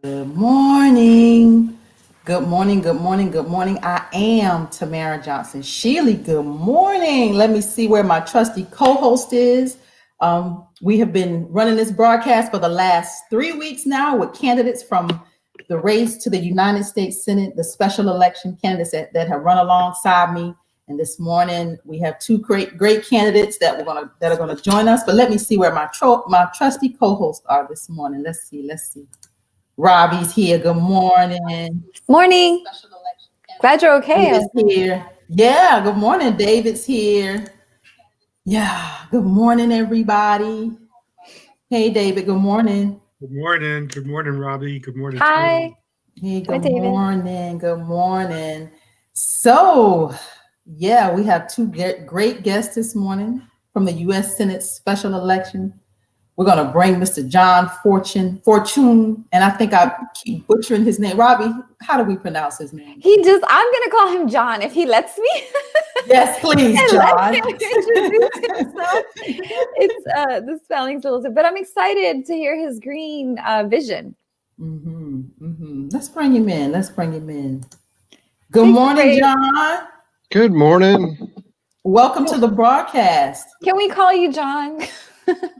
Good morning. Good morning. Good morning. Good morning. I am Tamara Johnson. Sheely, good morning. Let me see where my trusty co-host is. We have been running this broadcast for the last 3 weeks now with candidates from the race to the United States Senate, the special election candidates that have run alongside me. And this morning we have two great candidates that are gonna join us. But let me see where my trusty co-hosts are this morning. Let's see. Robbie's here. Good morning. Morning. Glad you're okay. David's here. Yeah, good morning. David's here. Yeah, good morning, everybody. Hey, David, good morning. Good morning. Good morning, Robbie. Good morning, Hi. Tony. Hey, Hi, good David. morning. Good morning. So, yeah, we have two great guests this morning from the U.S. Senate special election. We're going to bring Mr. John Fortune, and I think I keep butchering his name. Robbie, how do we pronounce his name? I'm going to call him John if he lets me. Yes, please, And John. let him introduce himself. It's the spelling's a little bit, but I'm excited to hear his green vision. Let's bring him in. Good morning, John. Good morning. Welcome to the broadcast. Can we call you John?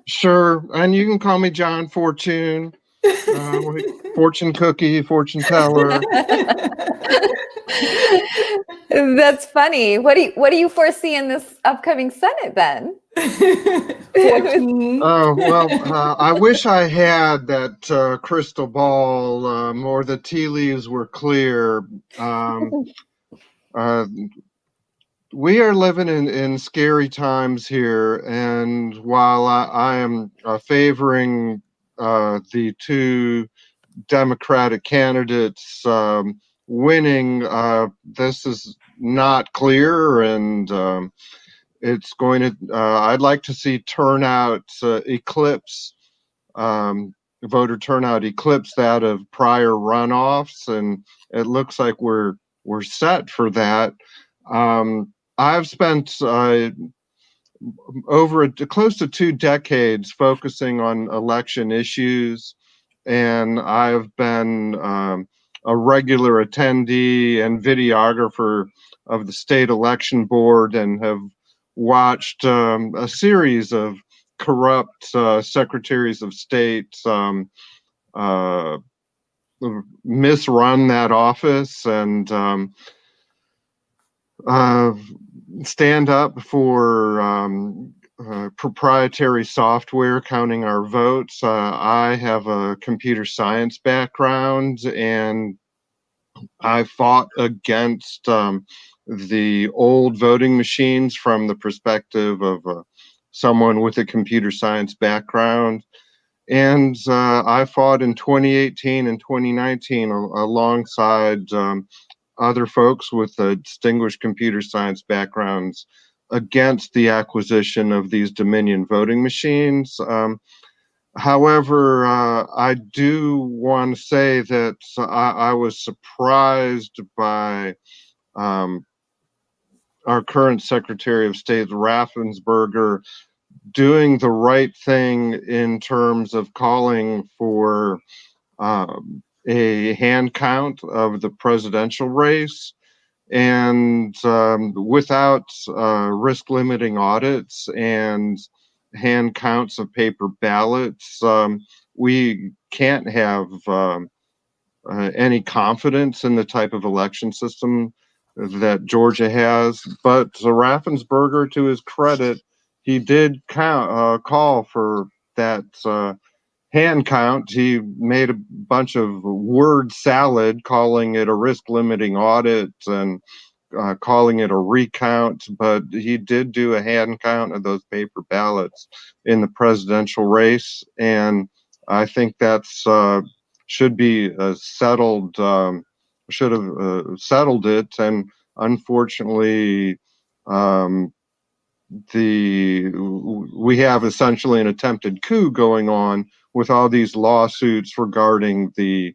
Sure, and you can call me John Fortune, fortune cookie, fortune teller. That's funny. What do you foresee in this upcoming Senate then? Oh well, I wish I had that crystal ball, or the tea leaves were clear. We are living in scary times here, and while I am favoring the two Democratic candidates winning, this is not clear, and it's going to. I'd like to see turnout eclipse, voter turnout eclipse that of prior runoffs, and it looks like we're set for that. I've spent close to 2 decades focusing on election issues, and I've been a regular attendee and videographer of the state election board and have watched a series of corrupt secretaries of state misrun that office and stand up for proprietary software counting our votes. I have a computer science background, and I fought against the old voting machines from the perspective of someone with a computer science background. And I fought in 2018 and 2019 alongside other folks with distinguished computer science backgrounds against the acquisition of these Dominion voting machines. However, I do want to say that I was surprised by our current Secretary of State, Raffensperger, doing the right thing in terms of calling for a hand count of the presidential race, and without risk limiting audits and hand counts of paper ballots, we can't have any confidence in the type of election system that Georgia has. But Raffensperger, to his credit, he did call for that hand count. He made a bunch of word salad, calling it a risk limiting audit and calling it a recount, but he did do a hand count of those paper ballots in the presidential race, and I think that's should be settled. Should have settled it, and unfortunately, we have essentially an attempted coup going on with all these lawsuits regarding the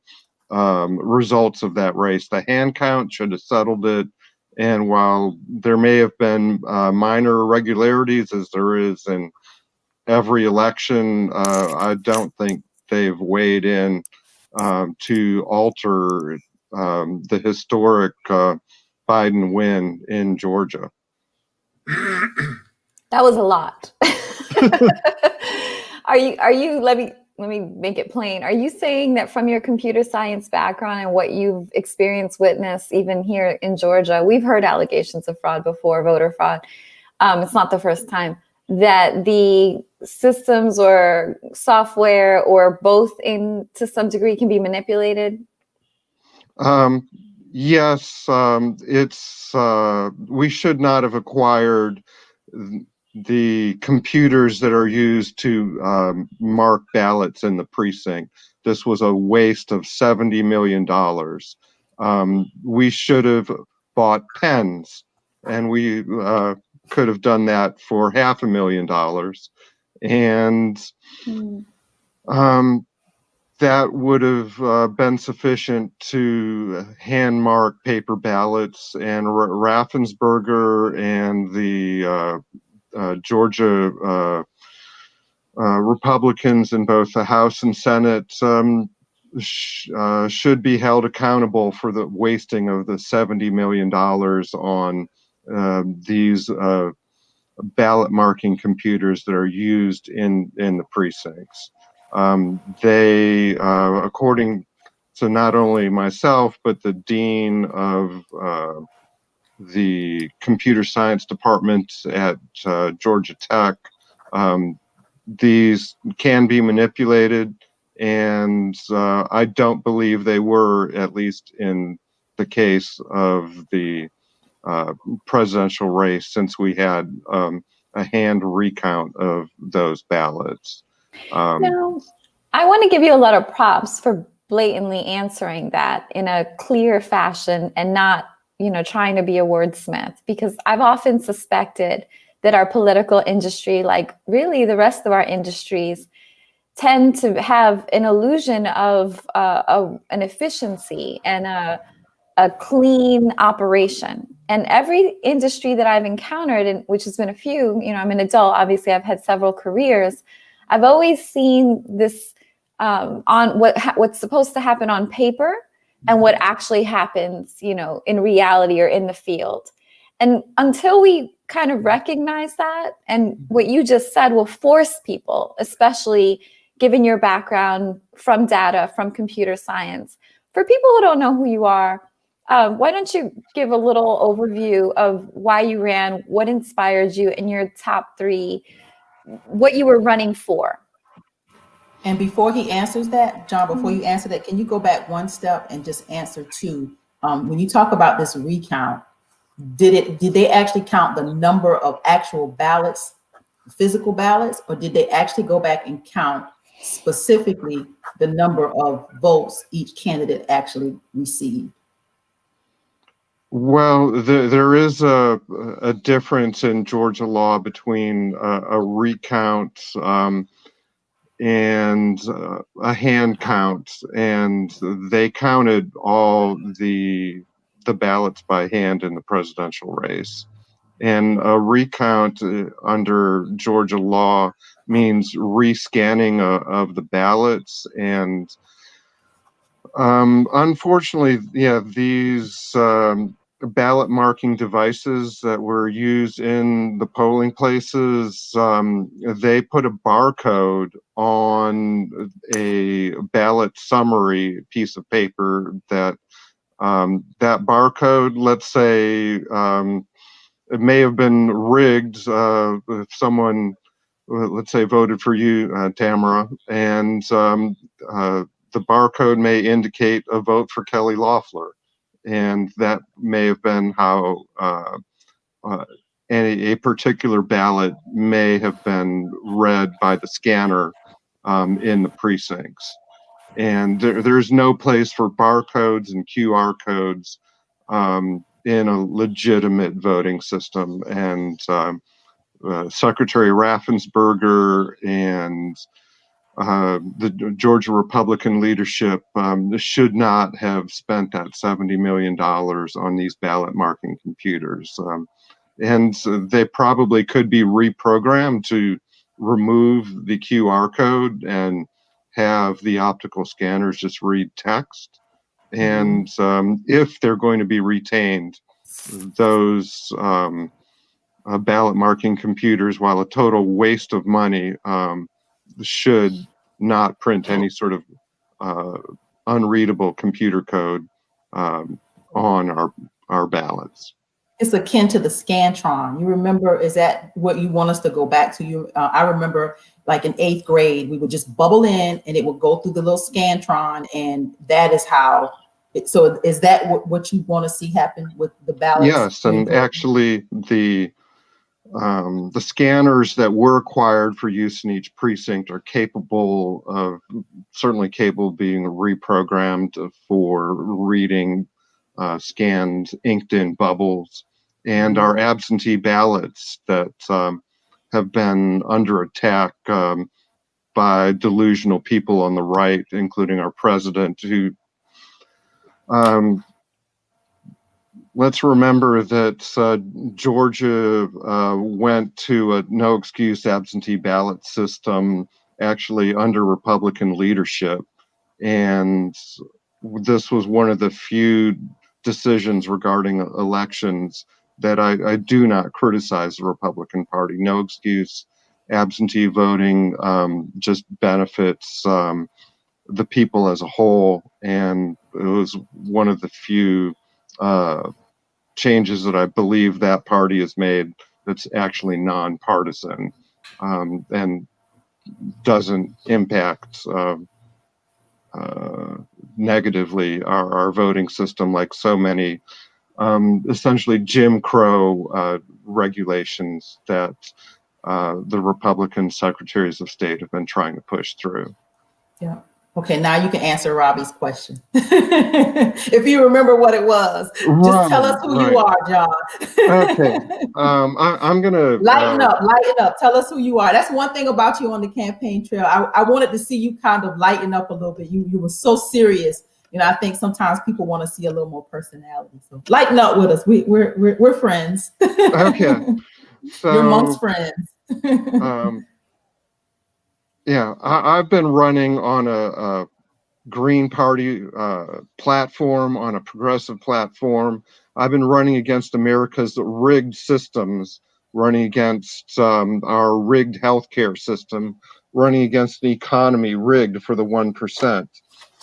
results of that race. The hand count should have settled it. And while there may have been minor irregularities, as there is in every election, I don't think they've weighed in to alter the historic Biden win in Georgia. That was a lot. Are you let me make it plain. Are you saying that from your computer science background and what you've experienced, witnessed, even here in Georgia, we've heard allegations of fraud before, voter fraud. It's not the first time, that the systems or software or both to some degree can be manipulated? Yes, we should not have acquired the computers that are used to mark ballots in the precinct. This was a waste of $70 million. We should have bought pens, and we could have done that for $500,000. And that would have been sufficient to hand mark paper ballots, and Raffensperger and the Georgia Republicans in both the House and Senate should be held accountable for the wasting of the $70 million on these ballot marking computers that are used in the precincts. They, according to not only myself, but the dean of the computer science department at Georgia Tech, these can be manipulated, and I don't believe they were, at least in the case of the presidential race, since we had a hand recount of those ballots. Now, I want to give you a lot of props for blatantly answering that in a clear fashion and not, trying to be a wordsmith, because I've often suspected that our political industry, like really the rest of our industries, tend to have an illusion of an efficiency and a clean operation. And every industry that I've encountered, and which has been a few, I'm an adult, obviously I've had several careers, I've always seen this on what's supposed to happen on paper and what actually happens, in reality or in the field. And until we kind of recognize that, and what you just said will force people, especially given your background from data, from computer science, for people who don't know who you are, why don't you give a little overview of why you ran, what inspired you, and your top 3, what you were running for? And before he answers that, John, before you answer that, can you go back one step and just answer 2? When you talk about this recount, did they actually count the number of actual ballots, physical ballots, or did they actually go back and count specifically the number of votes each candidate actually received? Well, there is a difference in Georgia law between a recount and a hand count, and they counted all the ballots by hand in the presidential race. And a recount under Georgia law means rescanning of the ballots. And unfortunately, these ballot marking devices that were used in the polling places, they put a barcode on a ballot summary piece of paper that that barcode, let's say, it may have been rigged if someone, let's say, voted for you, Tamara, and the barcode may indicate a vote for Kelly Loeffler. And that may have been how a particular ballot may have been read by the scanner in the precincts. And there's no place for barcodes and QR codes in a legitimate voting system. And Secretary Raffensperger and the Georgia Republican leadership should not have spent that $70 million on these ballot marking computers. And they probably could be reprogrammed to remove the QR code and have the optical scanners just read text. And if they're going to be retained, those ballot marking computers, while a total waste of money, should not print any sort of unreadable computer code on our ballots. It's akin to the Scantron. You remember, is that what you want us to go back to? You, I remember like in 8th grade, we would just bubble in and it would go through the little Scantron, and that is how it, so is that what you want to see happen with the ballots? Yes, and actually the scanners that were acquired for use in each precinct are capable of, certainly capable of being reprogrammed for reading scanned inked in bubbles, and our absentee ballots that have been under attack by delusional people on the right, including our president, who let's remember that Georgia went to a no excuse absentee ballot system actually under Republican leadership. And this was one of the few decisions regarding elections that I do not criticize the Republican Party. No excuse absentee voting just benefits the people as a whole. And it was one of the few changes that I believe that party has made that's actually nonpartisan and doesn't impact negatively our voting system like so many essentially Jim Crow regulations that the Republican secretaries of state have been trying to push through. Yeah. Okay, now you can answer Robbie's question. If you remember what it was, just tell us who you are, John. Okay, I'm gonna lighten up. Tell us who you are. That's one thing about you on the campaign trail. I wanted to see you kind of lighten up a little bit. You were so serious. You know, I think sometimes people want to see a little more personality. So lighten up with us. We're friends. Okay, so you're amongst friends. Yeah, I've been running on a Green Party platform, on a progressive platform. I've been running against America's rigged systems, running against our rigged healthcare system, running against an economy rigged for the 1%,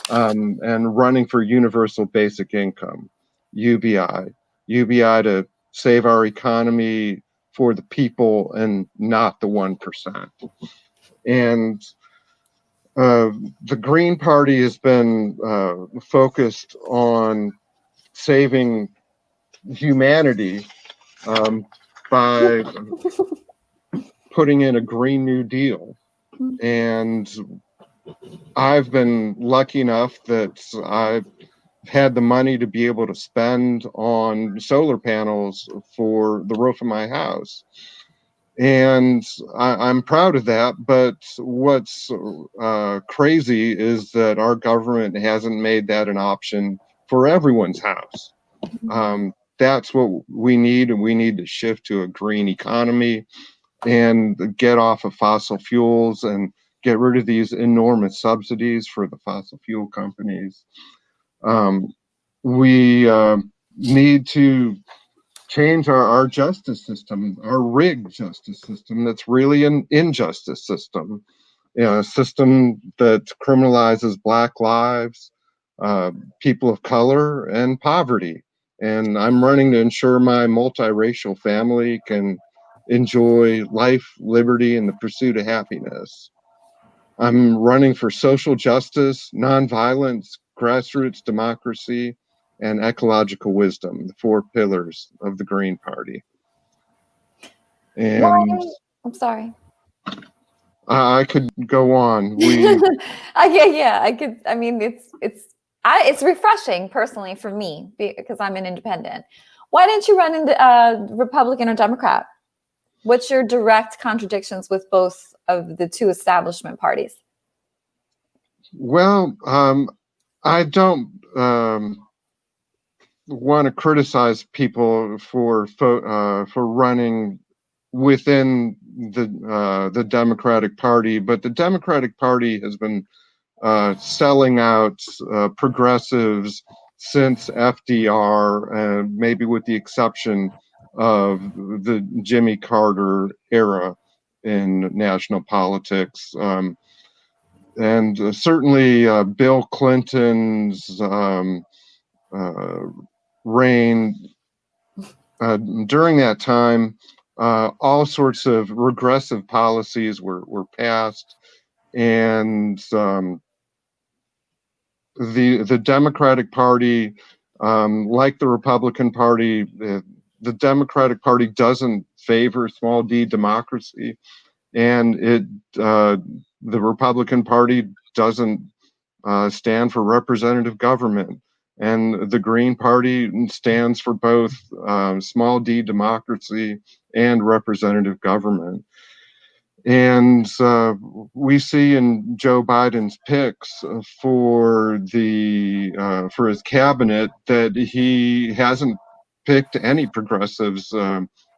and running for universal basic income, UBI to save our economy for the people and not the 1%. And the Green Party has been focused on saving humanity by putting in a Green New Deal. And I've been lucky enough that I've had the money to be able to spend on solar panels for the roof of my house. And I'm proud of that, but what's crazy is that our government hasn't made that an option for everyone's house. That's what we need, and we need to shift to a green economy and get off of fossil fuels and get rid of these enormous subsidies for the fossil fuel companies. We need to change our justice system, our rigged justice system that's really an injustice system, you know, a system that criminalizes Black lives, people of color, and poverty. And I'm running to ensure my multiracial family can enjoy life, liberty, and the pursuit of happiness. I'm running for social justice, nonviolence, grassroots democracy, and ecological wisdom, the 4 pillars of the Green Party. And I'm sorry. I could go on. I could. I mean, it's refreshing personally for me because I'm an independent. Why didn't you run into Republican or Democrat? What's your direct contradictions with both of the two establishment parties? Well, I don't want to criticize people for running within the Democratic Party, but the Democratic Party has been selling out progressives since FDR, maybe with the exception of the Jimmy Carter era in national politics. And certainly Bill Clinton's reign during that time, all sorts of regressive policies were passed, and the Democratic Party, like the Republican Party, the Democratic Party doesn't favor small d democracy, and the Republican Party doesn't stand for representative government, and the Green Party stands for both small d democracy and representative government. And we see in Joe Biden's picks for his cabinet that he hasn't picked any progressives,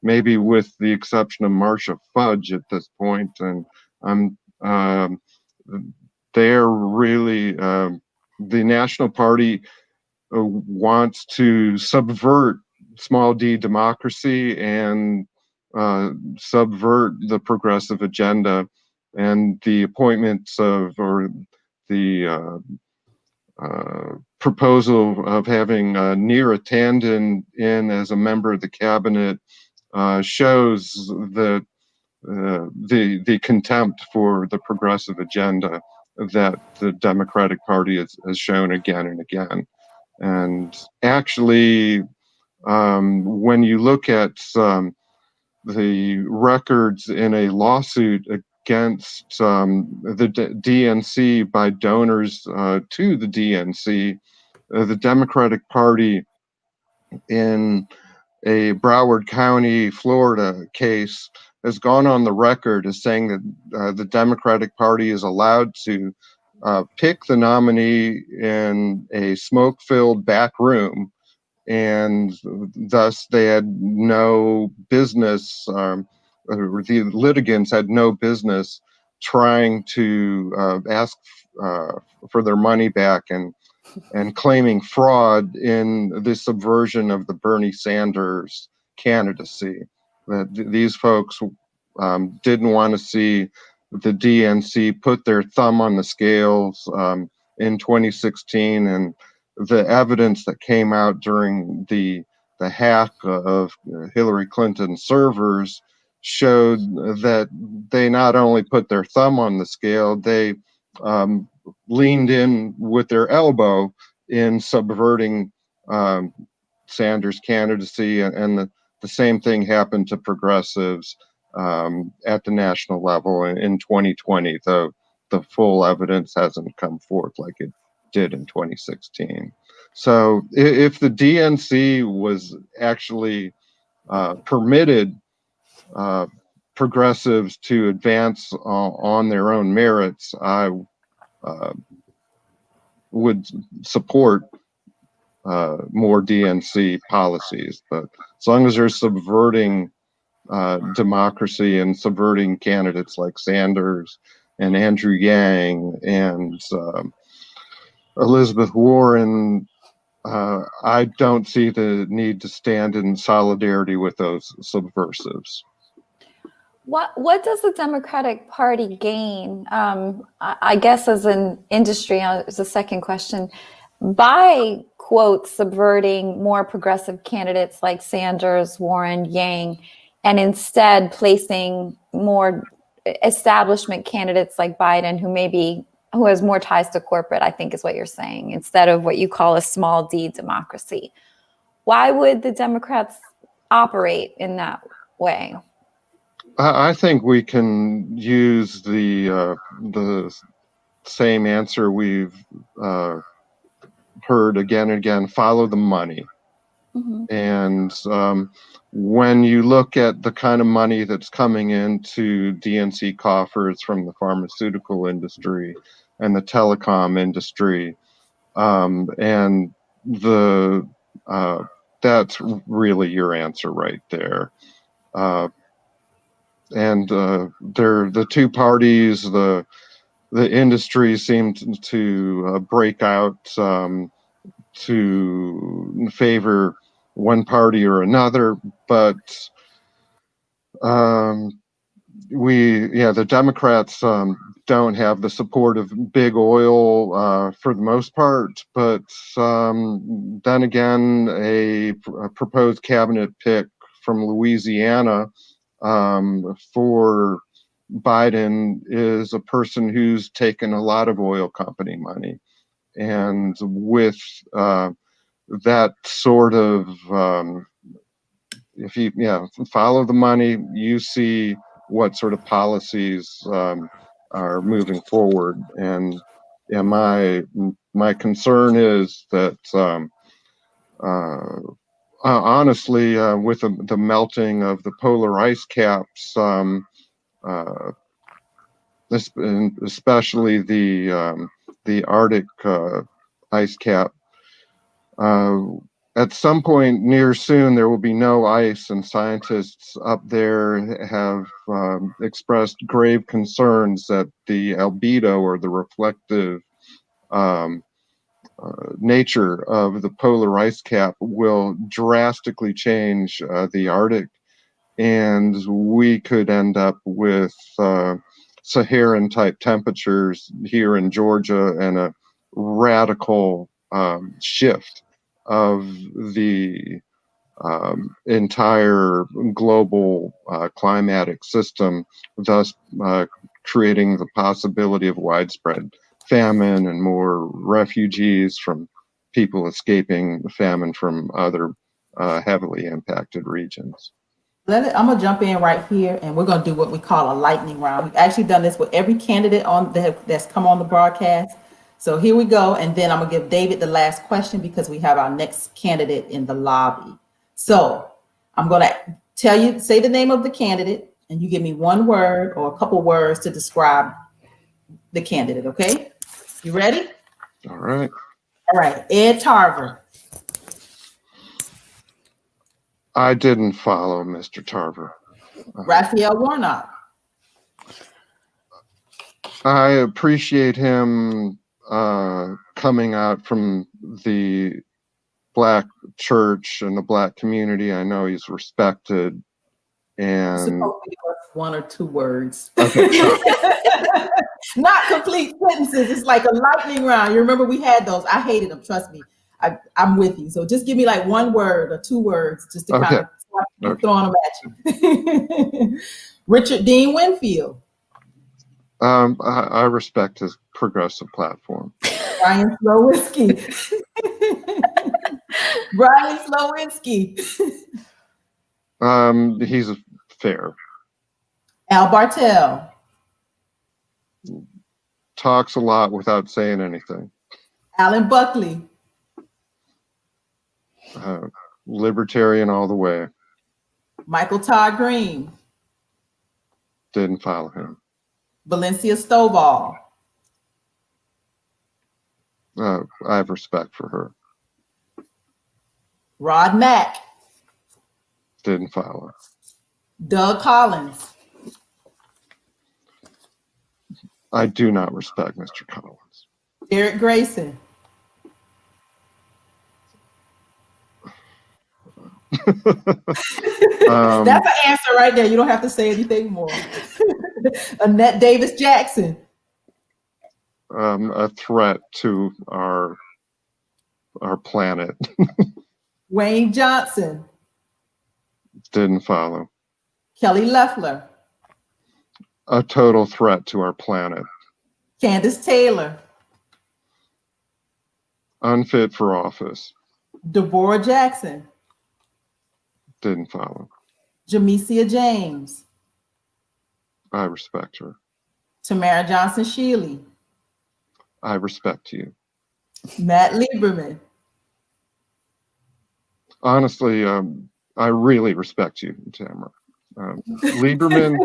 maybe with the exception of Marcia Fudge at this point. And they're really the National Party wants to subvert small d democracy and subvert the progressive agenda, and the appointments of, or the proposal of having Neera Tanden in as a member of the cabinet shows that the contempt for the progressive agenda that the Democratic Party has shown again and again. And actually, when you look at the records in a lawsuit against the DNC by donors to the DNC, the Democratic Party in a Broward County, Florida case has gone on the record as saying that the Democratic Party is allowed to pick the nominee in a smoke-filled back room, and thus they had no business, the litigants had no business trying to ask for their money back and claiming fraud in the subversion of the Bernie Sanders candidacy. That these folks didn't want to see the DNC put their thumb on the scales in 2016, and the evidence that came out during the hack of Hillary Clinton's servers showed that they not only put their thumb on the scale, they leaned in with their elbow in subverting Sanders' candidacy, and the same thing happened to progressives at the national level in 2020, though the full evidence hasn't come forth like it did in 2016. So if the DNC was actually permitted progressives to advance on their own merits, I would support more DNC policies. But as long as they're subverting democracy and subverting candidates like Sanders and Andrew Yang and Elizabeth Warren, I don't see the need to stand in solidarity with those subversives. What does the Democratic Party gain, I guess as an industry, as a second question, by, quote, subverting more progressive candidates like Sanders, Warren, Yang, and instead placing more establishment candidates like Biden, who has more ties to corporate, I think is what you're saying, instead of what you call a small d democracy? Why would the Democrats operate in that way? I think we can use the same answer we've heard again and again: follow the money. Mm-hmm. And when you look at the kind of money that's coming into DNC coffers from the pharmaceutical industry and the telecom industry, and that's really your answer right there. And they're the two parties, the the industry seemed to break out to favor one party or another, but the Democrats don't have the support of big oil for the most part, but then again, a proposed cabinet pick from Louisiana for Biden is a person who's taken a lot of oil company money. And with that sort of, if you follow the money, you see what sort of policies are moving forward. And my concern is that honestly, with the melting of the polar ice caps, especially the Arctic ice cap, at some point near soon, there will be no ice, and scientists up there have expressed grave concerns that the albedo, or the reflective nature of the polar ice cap, will drastically change the Arctic, and we could end up with Saharan type temperatures here in Georgia, and a radical shift of the entire global climatic system, thus creating the possibility of widespread famine and more refugees from people escaping famine from other heavily impacted regions. I'm gonna jump in right here, and we're gonna do what we call a lightning round. We've actually done this with every candidate that's come on the broadcast. So here we go, and then I'm gonna give David the last question because we have our next candidate in the lobby. So I'm gonna say the name of the candidate, and you give me one word or a couple words to describe the candidate. Okay? You ready? All right. All right. Ed Tarver. I didn't follow Mr. Tarver. Raphael Warnock. I appreciate him coming out from the Black church and the Black community. I know he's respected. And Supposed to give us one or two words. Okay. Not complete sentences. It's like a lightning round. You remember we had those. I hated them. Trust me. I'm with you. So just give me like one word or two words just to kind of throwing them at you. Richard Dean Winfield. I respect his progressive platform. Brian Slowinski. Brian Slowinski. He's fair. Al Bartel. Talks a lot without saying anything. Alan Buckley. Libertarian all the way. Michael Todd Green. Didn't follow him. Valencia Stovall. I have respect for her. Rod Mack. Didn't follow. Doug Collins. I do not respect Mr. Collins. Eric Grayson. That's an answer right there. You don't have to say anything more. Annette Davis Jackson. A threat to our planet. Wayne Johnson. Didn't follow. Kelly Loeffler. A total threat to our planet. Candace Taylor. Unfit for office. Deborah Jackson. Didn't follow. Jamesia James. I respect her. Tamara Johnson Shealy. I respect you. Matt Lieberman. Honestly, I really respect you, Tamara. Lieberman,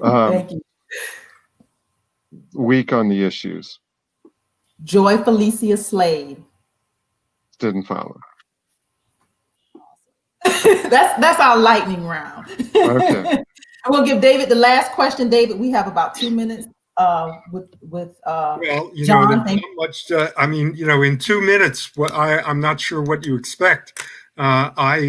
Thank you. weak on the issues. Joy Felicia Slade. Didn't follow. That's our lightning round. Okay. I'm gonna give David the last question. David, we have about 2 minutes Well, John? there's not much. I mean, in 2 minutes, I'm not sure what you expect. I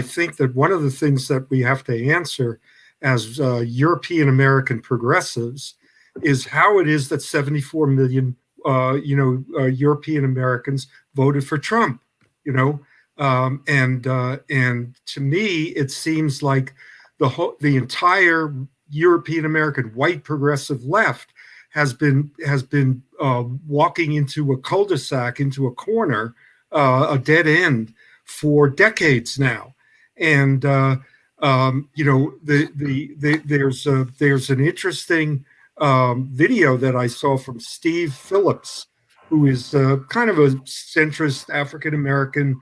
think that one of the things that we have to answer as European American progressives is how it is that 74 million, European Americans voted for Trump. And to me, it seems like the entire European American white progressive left has been walking into a cul-de-sac, into a corner, a dead end for decades now. And there's an interesting video that I saw from Steve Phillips, who is kind of a centrist African American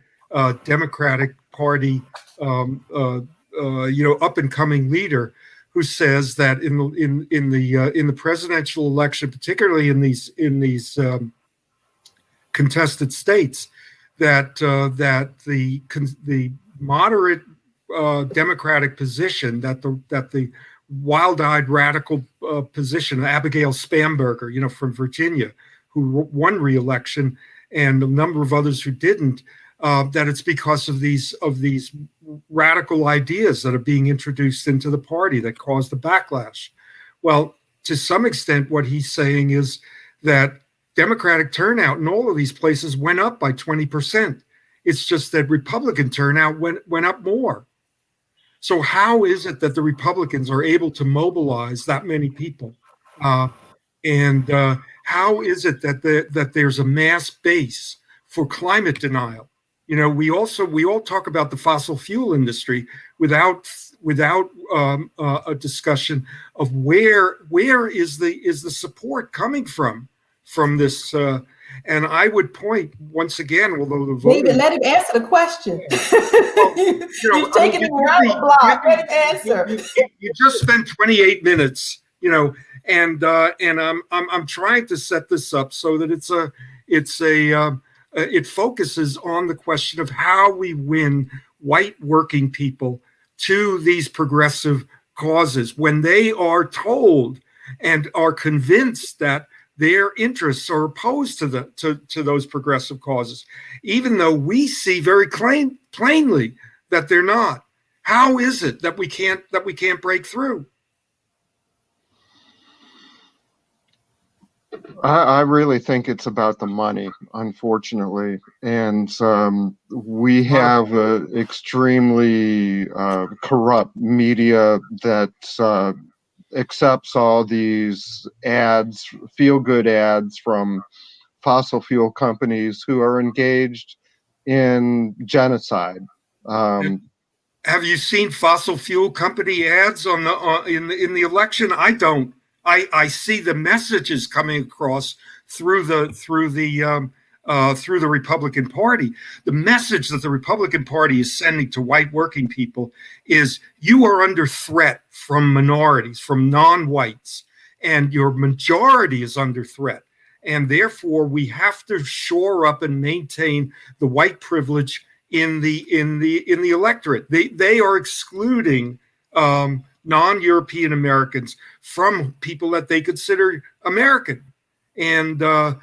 Democratic Party up and coming leader, who says that in the presidential election, particularly in these contested states, that the moderate Democratic position, that the wild-eyed radical position, Abigail Spanberger, from Virginia, who won re-election, and a number of others who didn't, that it's because of these radical ideas that are being introduced into the party that caused the backlash. Well, to some extent, what he's saying is that Democratic turnout in all of these places went up by 20%. It's just that Republican turnout went up more. So how is it that the Republicans are able to mobilize that many people? And how is it that there's a mass base for climate denial? We all talk about the fossil fuel industry without a discussion of where is the support coming from this. And I would point once again, although the voters, David, let him answer the question. You're taking him around the block. Let him answer. You just spent 28 minutes, and I'm trying to set this up so that it focuses on the question of how we win white working people to these progressive causes when they are told and are convinced that their interests are opposed to those progressive causes, even though we see very plainly that they're not. How is it that we can't break through? I really think it's about the money, unfortunately, and we have extremely corrupt media that accepts all these ads, feel-good ads from fossil fuel companies who are engaged in genocide. Have you seen fossil fuel company ads in the election? I don't. I see the messages coming across through the Republican Party. The message that the Republican Party is sending to white working people is: you are under threat from minorities, from non-whites, and your majority is under threat. And therefore, we have to shore up and maintain the white privilege in the electorate. They are excluding non-European Americans from people that they consider American, and I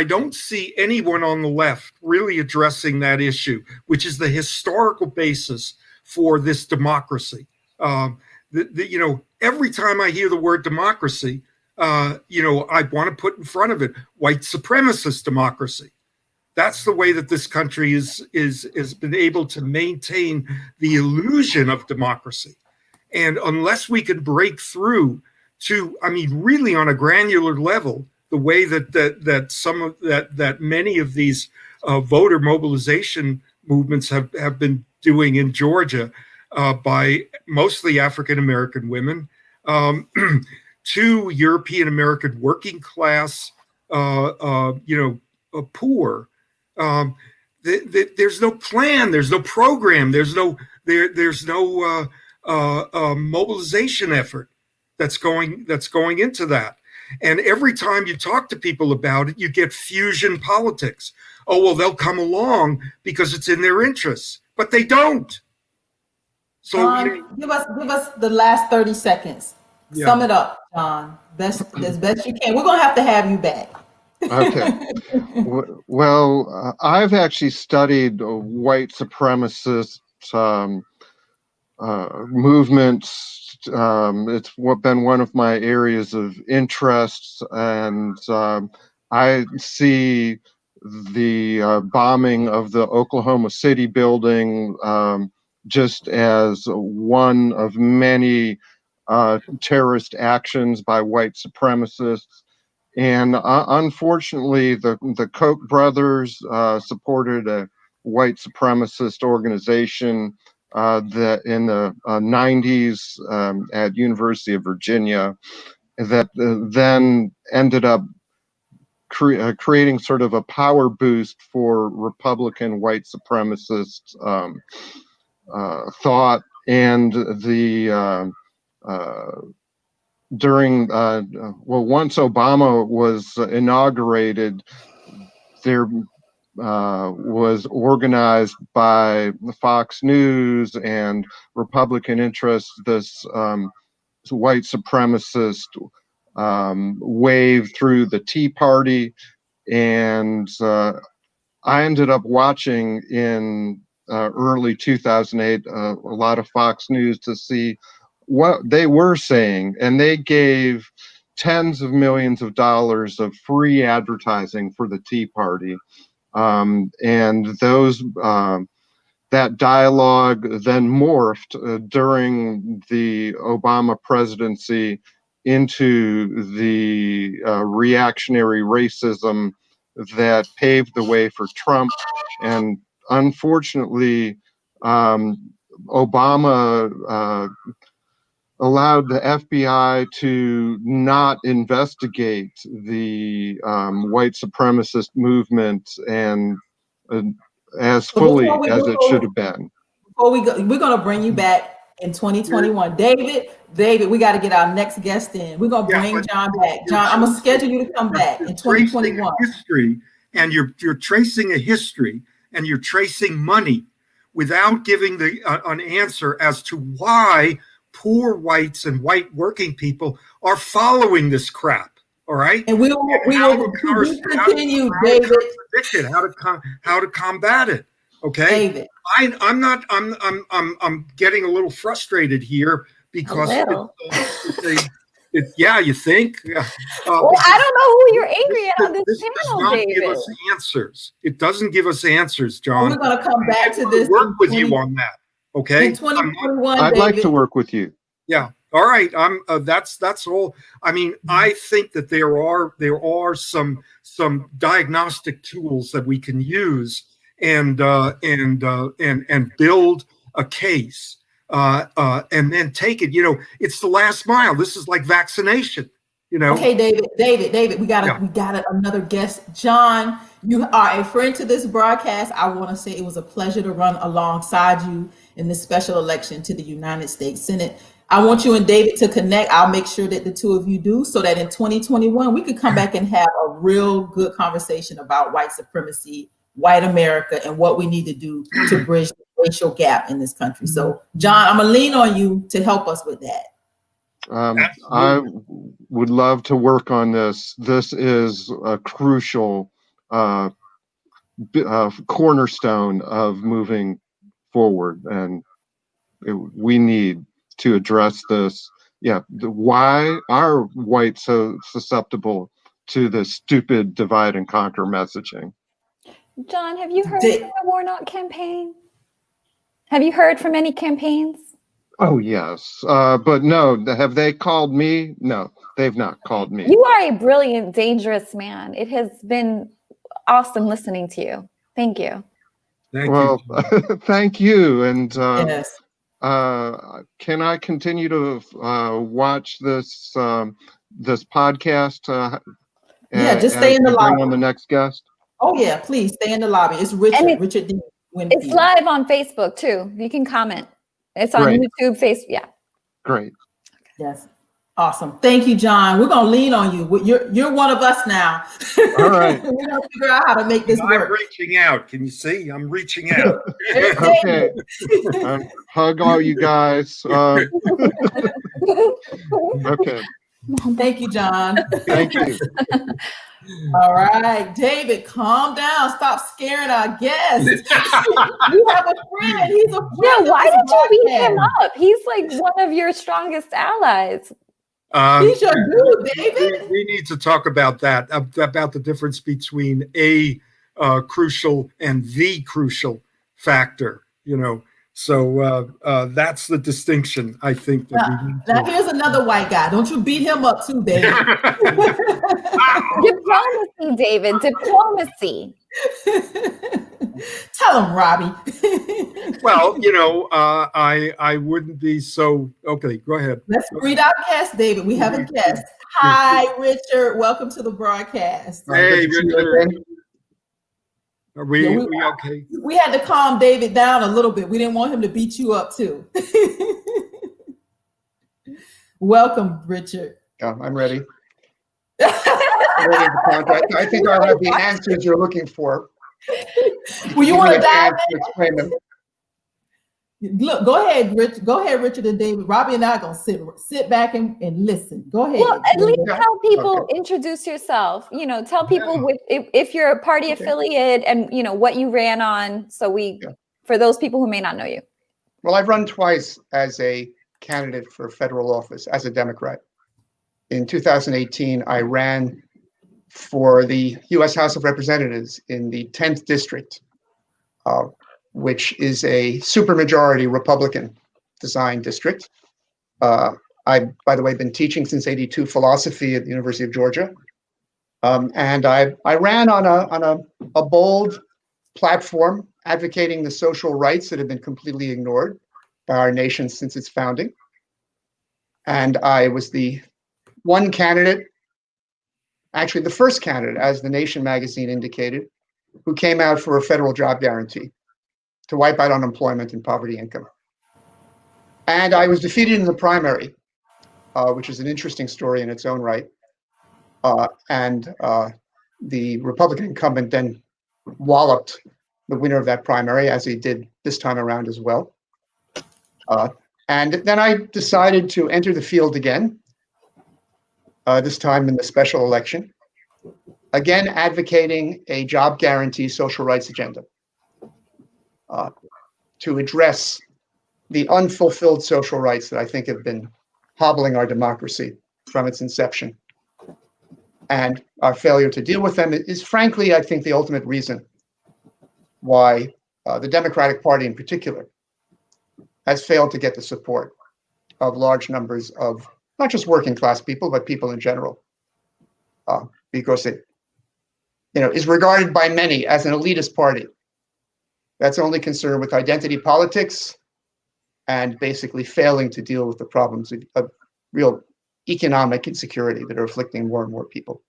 don't see anyone on the left really addressing that issue, which is the historical basis for this democracy. Every time I hear the word democracy, I want to put in front of it white supremacist democracy. That's the way that this country has been able to maintain the illusion of democracy. And unless we can break through to, really on a granular level, the way that many of these voter mobilization movements have been doing in Georgia by mostly African American women, to European American working class, poor. There's no plan, there's no program, there's no mobilization effort that's going into that. And every time you talk to people about it, you get fusion politics. Oh, well, they'll come along because it's in their interests, but they don't. So John, give us the last 30 seconds. yeah. Sum it up, John. As best you can. We're gonna have to have you back. Okay. Well, I've actually studied white supremacist movements. It's been one of my areas of interest, and I see the bombing of the Oklahoma City building just as one of many terrorist actions by white supremacists. And unfortunately, the Koch brothers supported a white supremacist organization that in the 90s at University of Virginia that then ended up creating sort of a power boost for Republican white supremacist thought, and the during once Obama was inaugurated, there was organized by Fox News and Republican interests this white supremacist wave through the Tea Party, and I ended up watching in early 2008 a lot of Fox News to see what they were saying, and they gave tens of millions of dollars of free advertising for the Tea Party. And those that dialogue then morphed during the Obama presidency into the reactionary racism that paved the way for Trump. And unfortunately, Obama allowed the FBI to not investigate the white supremacist movement and as So fully as it should have been. before we go, we're gonna bring you back in 2021. David, we got to get our next guest in. We're gonna bring John back. John, I'm gonna schedule you to come back in 2021. History, and you're tracing a history, and you're tracing money without giving an answer as to why poor whites and white working people are following this crap. All right, and we will continue, David. How to combat it? Okay, David. I'm getting a little frustrated here because yeah, you think? Well, I don't know who you're angry at on this panel, does not David. give us answers. It doesn't give us answers, John. We're going to come back to this. Work with you on that, okay? In 2021, I'd David. like to work with you. Yeah. All right. That's all. I mean, I think that there are some diagnostic tools that we can use and build a case. And then take it. It's the last mile. This is like vaccination. Okay, David, we got another guest. John, you are a friend to this broadcast. I want to say it was a pleasure to run alongside you in this special election to the United States Senate. I want you and David to connect. I'll make sure that the two of you do, so that in 2021 we could come back and have a real good conversation about white supremacy, white America, and what we need to do to bridge the racial gap in this country. So, John, I'm gonna lean on you to help us with that. I would love to work on this. This is a crucial cornerstone of moving forward, and we need to address this. Yeah, why are whites so susceptible to the stupid divide and conquer messaging? John, have you heard from the Warnock campaign? Have you heard from any campaigns? Oh, yes. But no, have they called me? No, they've not called me. You are a brilliant, dangerous man. It has been awesome listening to you. Thank you. Thank you. Thank you. And Yes. can I continue to watch this podcast? Yeah, just stay in the lobby. Bring on the next guest. Oh yeah, please stay in the lobby. It's Richard D. Winfield. It's live on Facebook too. You can comment. It's on YouTube, Facebook. Yeah. Great. Yes. Awesome. Thank you, John. We're gonna lean on you. You're one of us now. All right. We're going to figure out how to make this I'm work. reaching out. Can you see? I'm reaching out. There's Okay. David. Hug all you guys. Okay. Thank you, John. Thank you. All right, David, calm down. Stop scaring our guests. You have a friend. He's a friend. Yeah, of why this did you beat him broadcast. up? He's like one of your strongest allies. He's your dude, David. We need to talk about that, about the difference between a crucial and the crucial factor, you know. So that's the distinction, I think, that we need Now to. here's another white guy. Don't you beat him up too, David. Diplomacy, David, diplomacy. Tell him, Robbie. Well, you know, I wouldn't be so. Okay, go ahead. Let's greet our guest, David. We have a guest. Hi, Richard. Welcome to the broadcast. Hey, Good to see you Richard. again. Are we, Yeah, we okay? We had to calm David down a little bit. We didn't want him to beat you up too. Welcome, Richard. Yeah, I'm ready. I'm ready to counter. I think I'll have the answers you're looking for. Well, you Give want me to a dive chance to explain them. in? Look, go ahead, Rich. Go ahead, Richard and David. Robbie and I are gonna sit back and listen. Go ahead. Well, at least Yeah. tell people, Okay. introduce yourself. You know, tell people if you're a party affiliate and you know what you ran on. So for those people who may not know you. Well, I've run twice as a candidate for federal office as a Democrat. In 2018, I ran for the U.S. House of Representatives in the 10th district, which is a supermajority Republican design district. I've, by the way, been teaching since '82 philosophy at the University of Georgia. And I ran on a bold platform advocating the social rights that have been completely ignored by our nation since its founding. And I was the one candidate, actually the first candidate, as the Nation magazine indicated, who came out for a federal job guarantee to wipe out unemployment and poverty income. And I was defeated in the primary, which is an interesting story in its own right. And the Republican incumbent then walloped the winner of that primary, as he did this time around as well. And then I decided to enter the field again, this time in the special election, again advocating a job guarantee social rights agenda to address the unfulfilled social rights that I think have been hobbling our democracy from its inception. And our failure to deal with them is, frankly, I think, the ultimate reason why the Democratic Party in particular has failed to get the support of large numbers of not just working class people, but people in general, because it is regarded by many as an elitist party that's only concerned with identity politics and basically failing to deal with the problems of real economic insecurity that are afflicting more and more people.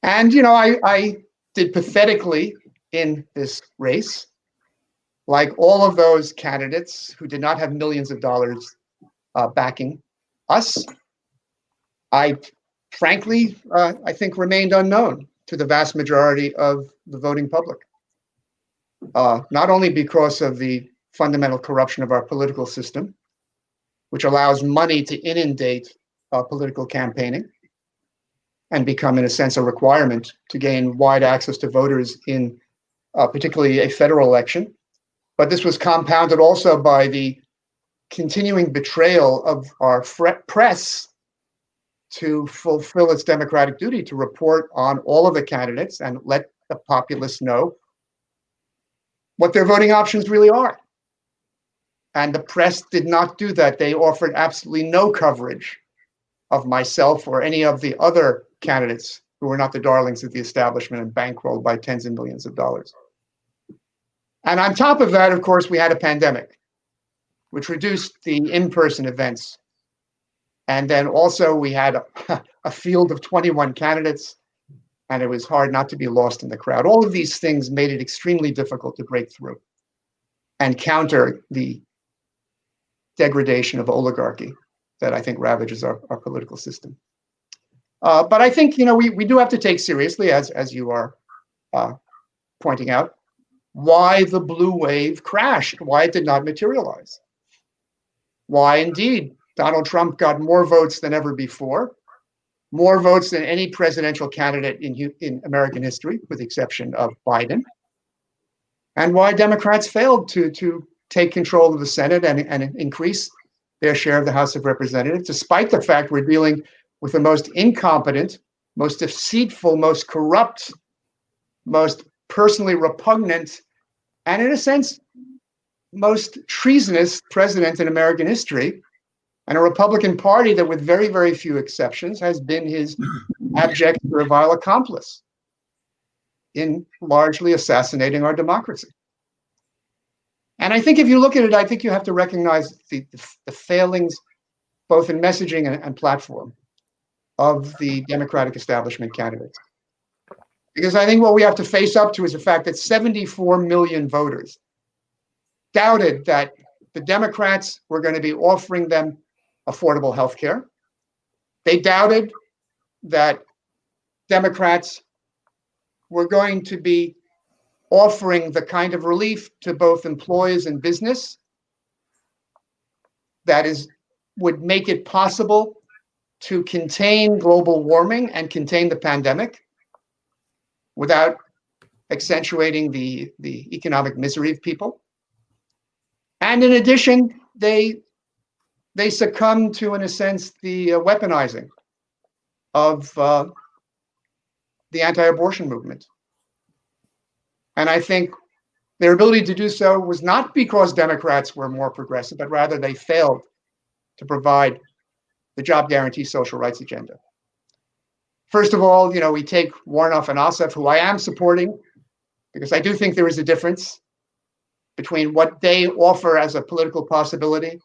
And, I did pathetically in this race, like all of those candidates who did not have millions of dollars backing us. I frankly, I think remained unknown to the vast majority of the voting public. Not only because of the fundamental corruption of our political system, which allows money to inundate political campaigning and become, in a sense, a requirement to gain wide access to voters in particularly a federal election. But this was compounded also by the continuing betrayal of our press to fulfill its democratic duty to report on all of the candidates and let the populace know what their voting options really are. And the press did not do that. They offered absolutely no coverage of myself or any of the other candidates who were not the darlings of the establishment and bankrolled by tens of millions of dollars. And on top of that, of course, we had a pandemic, which reduced the in-person events. And then also we had a field of 21 candidates, and it was hard not to be lost in the crowd. All of these things made it extremely difficult to break through and counter the degradation of oligarchy that I think ravages our political system. But I think, we do have to take seriously, as you are pointing out, why the blue wave crashed, why it did not materialize. Why, indeed, Donald Trump got more votes than ever before, more votes than any presidential candidate in American history, with the exception of Biden, and why Democrats failed to take control of the Senate and increase their share of the House of Representatives, despite the fact we're dealing with the most incompetent, most deceitful, most corrupt, most personally repugnant, and in a sense, most treasonous president in American history, and a Republican Party that, with very, very few exceptions, has been his abject servile accomplice in largely assassinating our democracy. And I think if you look at it, I think you have to recognize the failings, both in messaging and platform, of the Democratic establishment candidates. Because I think what we have to face up to is the fact that 74 million voters doubted that the Democrats were going to be offering them affordable health care. They doubted that Democrats were going to be offering the kind of relief to both employees and business that would make it possible to contain global warming and contain the pandemic without accentuating the economic misery of people. And in addition, they succumb to, in a sense, the weaponizing of the anti-abortion movement. And I think their ability to do so was not because Democrats were more progressive, but rather they failed to provide the job guarantee social rights agenda. First of all, we take Warnoff and Ossoff, who I am supporting, because I do think there is a difference between what they offer as a political possibility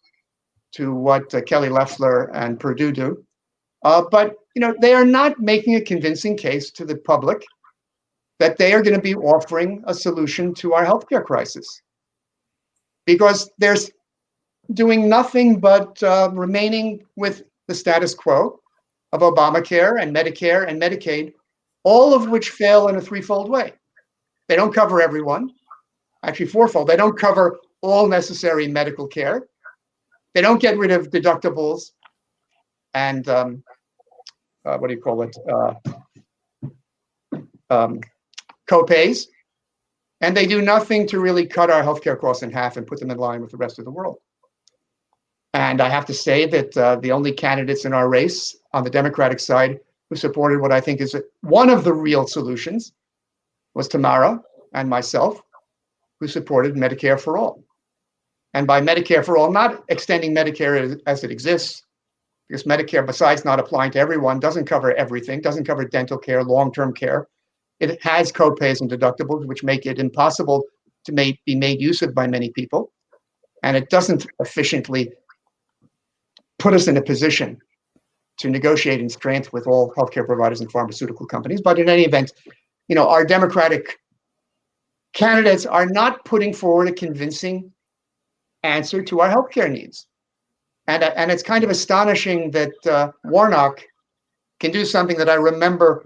to what Kelly Loeffler and Perdue do. But they are not making a convincing case to the public that they are going to be offering a solution to our healthcare crisis, because they're doing nothing but remaining with the status quo of Obamacare and Medicare and Medicaid, all of which fail in a threefold way. They don't cover everyone, actually fourfold. They don't cover all necessary medical care. They don't get rid of deductibles and co-pays, and they do nothing to really cut our healthcare costs in half and put them in line with the rest of the world. And I have to say that the only candidates in our race on the Democratic side who supported what I think is one of the real solutions was Tamara and myself, who supported Medicare for all. And by Medicare for all, not extending Medicare as it exists, because Medicare, besides not applying to everyone, doesn't cover everything, doesn't cover dental care, long-term care. It has co-pays and deductibles, which make it impossible to be made use of by many people. And it doesn't efficiently put us in a position to negotiate in strength with all healthcare providers and pharmaceutical companies. But in any event, our Democratic candidates are not putting forward a convincing answer to our healthcare needs. And it's kind of astonishing that Warnock can do something that I remember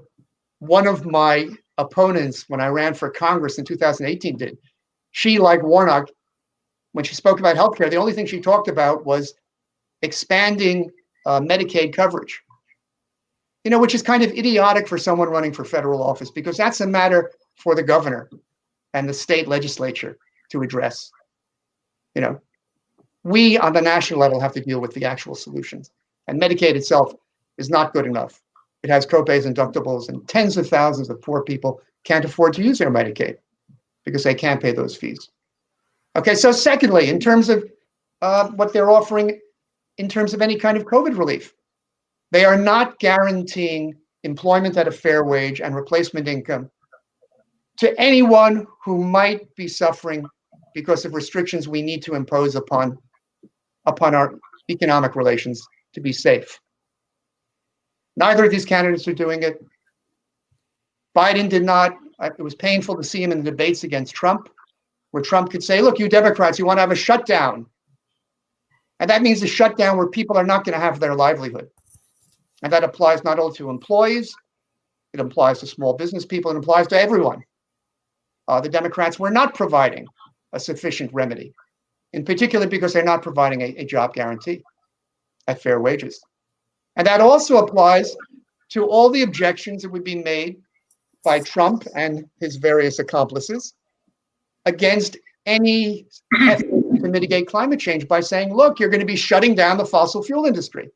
one of my opponents when I ran for Congress in 2018 did. She, like Warnock, when she spoke about healthcare, the only thing she talked about was expanding Medicaid coverage, which is kind of idiotic for someone running for federal office, because that's a matter for the governor and the state legislature to address. We on the national level have to deal with the actual solutions. And Medicaid itself is not good enough. It has copays and deductibles, and tens of thousands of poor people can't afford to use their Medicaid because they can't pay those fees. Okay, so secondly, in terms of what they're offering in terms of any kind of COVID relief, they are not guaranteeing employment at a fair wage and replacement income to anyone who might be suffering because of restrictions we need to impose upon our economic relations to be safe. Neither of these candidates are doing it. Biden did not. It was painful to see him in the debates against Trump, where Trump could say, look, you Democrats, you want to have a shutdown. And that means a shutdown where people are not going to have their livelihood. And that applies not only to employees, it applies to small business people, it applies to everyone. The Democrats were not providing a sufficient remedy, in particular because they're not providing a job guarantee at fair wages. And that also applies to all the objections that would be made by Trump and his various accomplices against any effort to mitigate climate change by saying, look, you're going to be shutting down the fossil fuel industry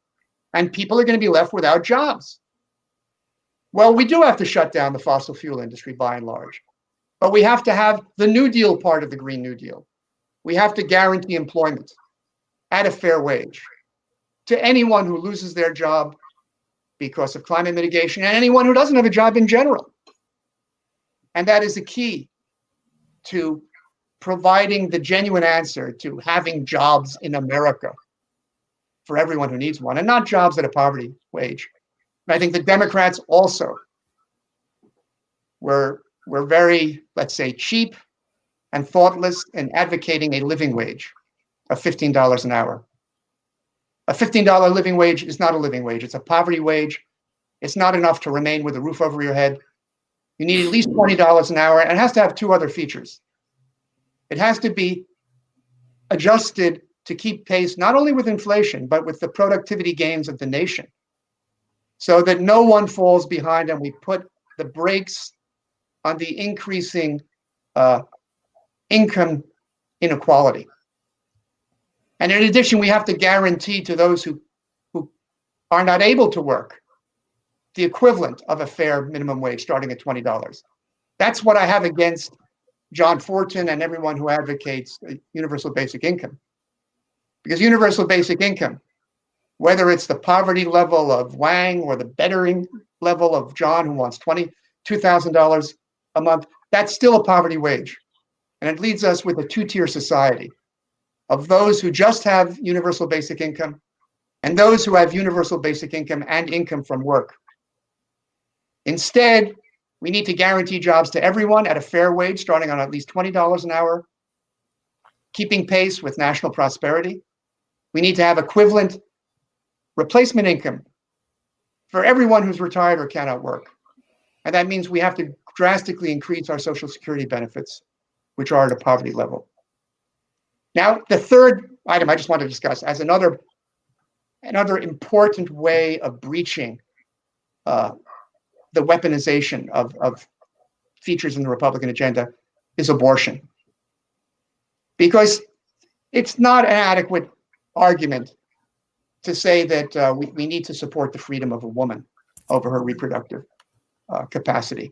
and people are going to be left without jobs. Well, we do have to shut down the fossil fuel industry by and large, but we have to have the New Deal part of the Green New Deal. We have to guarantee employment at a fair wage to anyone who loses their job because of climate mitigation and anyone who doesn't have a job in general. And that is the key to providing the genuine answer to having jobs in America for everyone who needs one, and not jobs at a poverty wage. And I think the Democrats also were very, let's say, cheap and thoughtless in advocating a living wage of $15 an hour. A $15 living wage is not a living wage. It's a poverty wage. It's not enough to remain with a roof over your head. You need at least $20 an hour, and it has to have two other features. It has to be adjusted to keep pace not only with inflation, but with the productivity gains of the nation, so that no one falls behind and we put the brakes on the increasing income inequality. And in addition, we have to guarantee to those who are not able to work the equivalent of a fair minimum wage starting at $20. That's what I have against John Fortuin and everyone who advocates universal basic income. Because universal basic income, whether it's the poverty level of Wang or the bettering level of John who wants $22,000 a month, that's still a poverty wage. And it leads us with a two-tier society of those who just have universal basic income and those who have universal basic income and income from work. Instead, we need to guarantee jobs to everyone at a fair wage, starting on at least $20 an hour, keeping pace with national prosperity. We need to have equivalent replacement income for everyone who's retired or cannot work. And that means we have to drastically increase our Social Security benefits, which are at a poverty level. Now, the third item I just want to discuss as another important way of breaching the weaponization of features in the Republican agenda is abortion. Because it's not an adequate argument to say that we need to support the freedom of a woman over her reproductive capacity.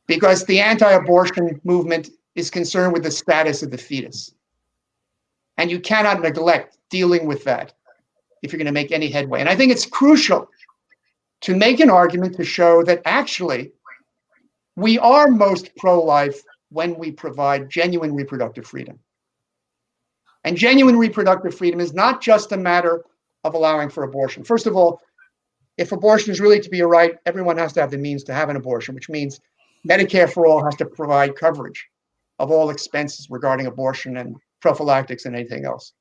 Because the anti-abortion movement is concerned with the status of the fetus. And you cannot neglect dealing with that if you're going to make any headway. And I think it's crucial to make an argument to show that actually we are most pro-life when we provide genuine reproductive freedom. And genuine reproductive freedom is not just a matter of allowing for abortion. First of all, if abortion is really to be a right, everyone has to have the means to have an abortion, which means Medicare for All has to provide coverage of all expenses regarding abortion and prophylactics and anything else.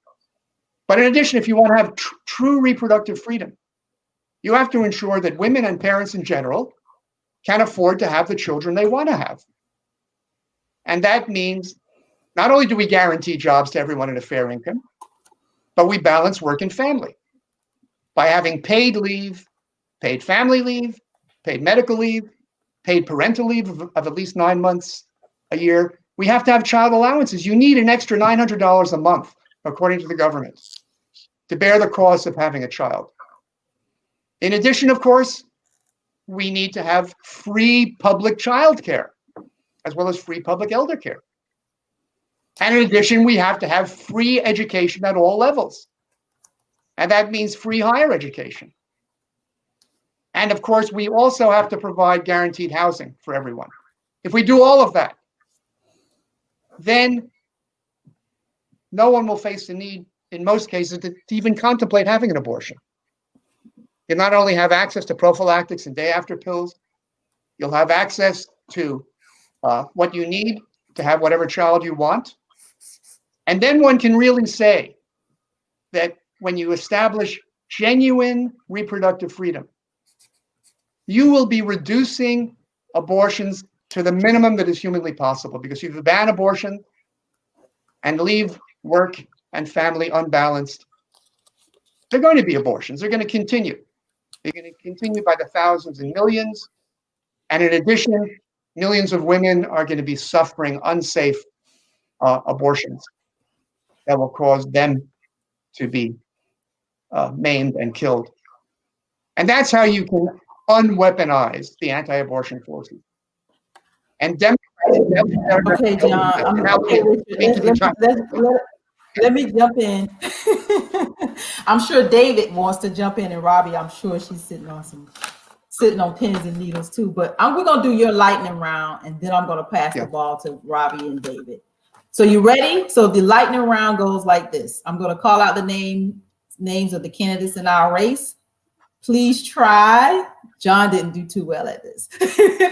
But in addition, if you want to have true reproductive freedom, you have to ensure that women and parents in general can afford to have the children they want to have. And that means not only do we guarantee jobs to everyone at a fair income, but we balance work and family by having paid leave, paid family leave, paid medical leave, paid parental leave of at least 9 months a year. We have to have child allowances. You need an extra $900 a month, according to the government, to bear the cost of having a child. In addition, of course, we need to have free public child care, as well as free public elder care. And in addition, we have to have free education at all levels. And that means free higher education. And of course, we also have to provide guaranteed housing for everyone. If we do all of that, then no one will face the need, in most cases, to even contemplate having an abortion. You'll not only have access to prophylactics and day-after pills, you'll have access to what you need to have whatever child you want. And then one can really say that when you establish genuine reproductive freedom, you will be reducing abortions to the minimum that is humanly possible, because if you ban abortion and leave work and family unbalanced, they're going to be abortions. They're going to continue. They're going to continue by the thousands and millions. And in addition, millions of women are going to be suffering unsafe abortions that will cause them to be maimed and killed. And that's how you can unweaponize the anti-abortion forces. And Democrats. Okay, John. Let me jump in. I'm sure David wants to jump in, and Robbie, I'm sure she's sitting on pins and needles too. But we're gonna do your lightning round, and then I'm gonna pass the ball to Robbie and David. So you ready? So the lightning round goes like this. I'm gonna call out the names of the candidates in our race. Please try. John didn't do too well at this.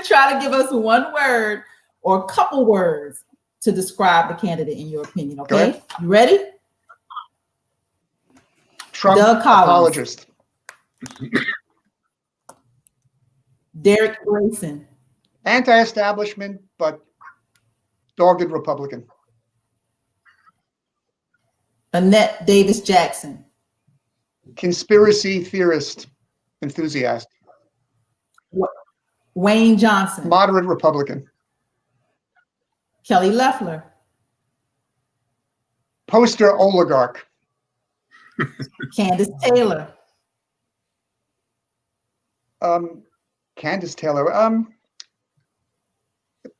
Try to give us one word or a couple words to describe the candidate in your opinion, okay? You ready? Trump Doug Collins. Apologist. Derek Grayson. Anti-establishment, but dogged Republican. Annette Davis Jackson. Conspiracy theorist enthusiast. Wayne Johnson. Moderate Republican. Kelly Loeffler. Poster oligarch. Candace Taylor. Candace Taylor.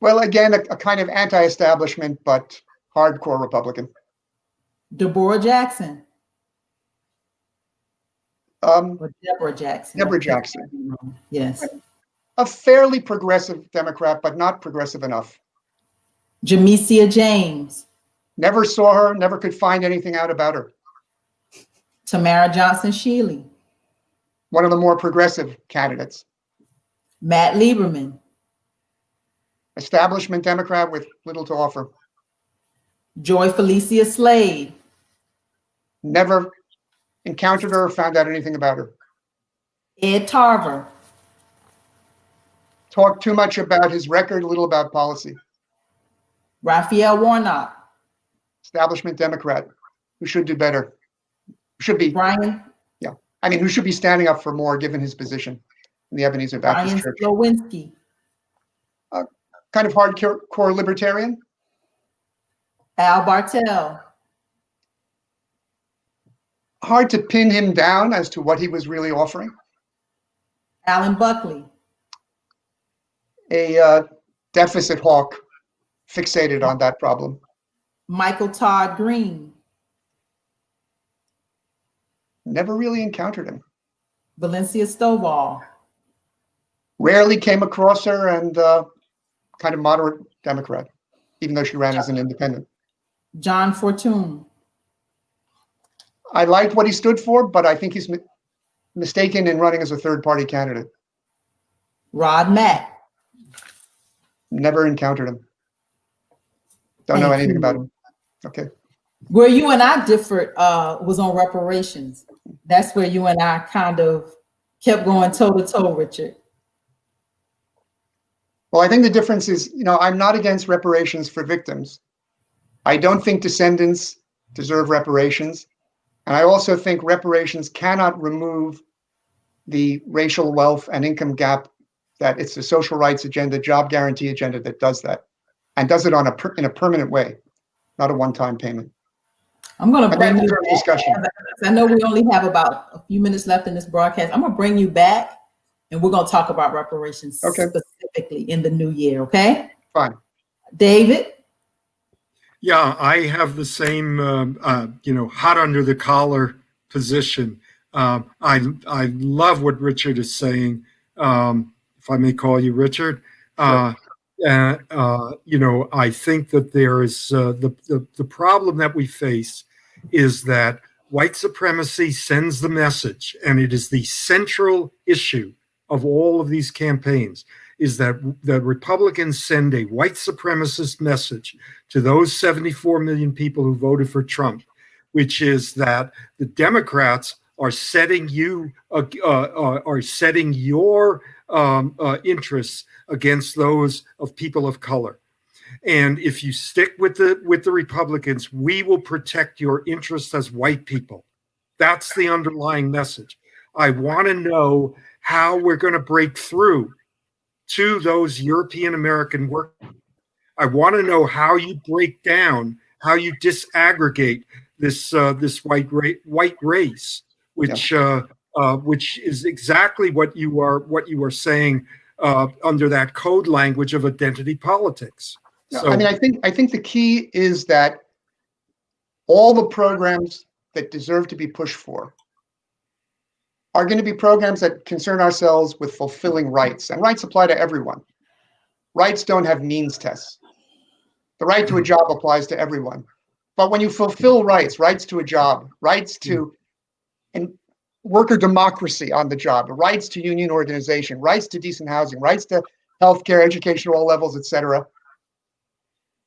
Well, again, a kind of anti-establishment, but hardcore Republican. Deborah Jackson. Or Deborah Jackson. Deborah Jackson. Yes. A fairly progressive Democrat, but not progressive enough. Jamesia James. Never saw her, never could find anything out about her. Tamara Johnson-Shealy. One of the more progressive candidates. Matt Lieberman. Establishment Democrat with little to offer. Joy Felicia Slade. Never encountered her or found out anything about her. Ed Tarver. Talked too much about his record, little about policy. Raphael Warnock. Establishment Democrat who should do better. Should be. Brian. Yeah. I mean, who should be standing up for more given his position in the Ebenezer Baptist Brian Church. Slowinski. Kind of hardcore libertarian. Al Bartel. Hard to pin him down as to what he was really offering. Alan Buckley. A deficit hawk fixated on that problem. Michael Todd Green. Never really encountered him. Valencia Stovall. Rarely came across her, and kind of moderate Democrat, even though she ran as an independent. John Fortuin. I liked what he stood for, but I think he's mistaken in running as a third-party candidate. Rod Mack. Never encountered him. Don't know anything about him. Okay. Where you and I differed was on reparations. That's where you and I kind of kept going toe-to-toe, Richard. Well, I think the difference is, I'm not against reparations for victims. I don't think descendants deserve reparations. And I also think reparations cannot remove the racial wealth and income gap, that it's the social rights agenda, job guarantee agenda that does that, and does it in a permanent way, not a one-time payment. I'm going to bring you back. Discussion. I know we only have about a few minutes left in this broadcast. I'm going to bring you back, and we're going to talk about reparations specifically in the new year, okay? Fine. David? Yeah, I have the same, hot under the collar position. I love what Richard is saying. If I may call you Richard, Sure. I think that there is the problem that we face is that white supremacy sends the message, and it is the central issue of all of these campaigns, is that the Republicans send a white supremacist message to those 74 million people who voted for Trump, which is that the Democrats are setting your interests against those of people of color. And if you stick with the Republicans, we will protect your interests as white people. That's the underlying message. I want to know how we're going to break through to those European American workers. I want to know how you break down, how you disaggregate this white race, which is exactly what you are saying under that code language of identity politics. So, I mean, I think the key is that all the programs that deserve to be pushed for are going to be programs that concern ourselves with fulfilling rights, and rights apply to everyone. Rights don't have means tests. The right to a job applies to everyone. But when you fulfill rights to a job, rights to and worker democracy on the job, rights to union organization, rights to decent housing, rights to healthcare, education at all levels, etc.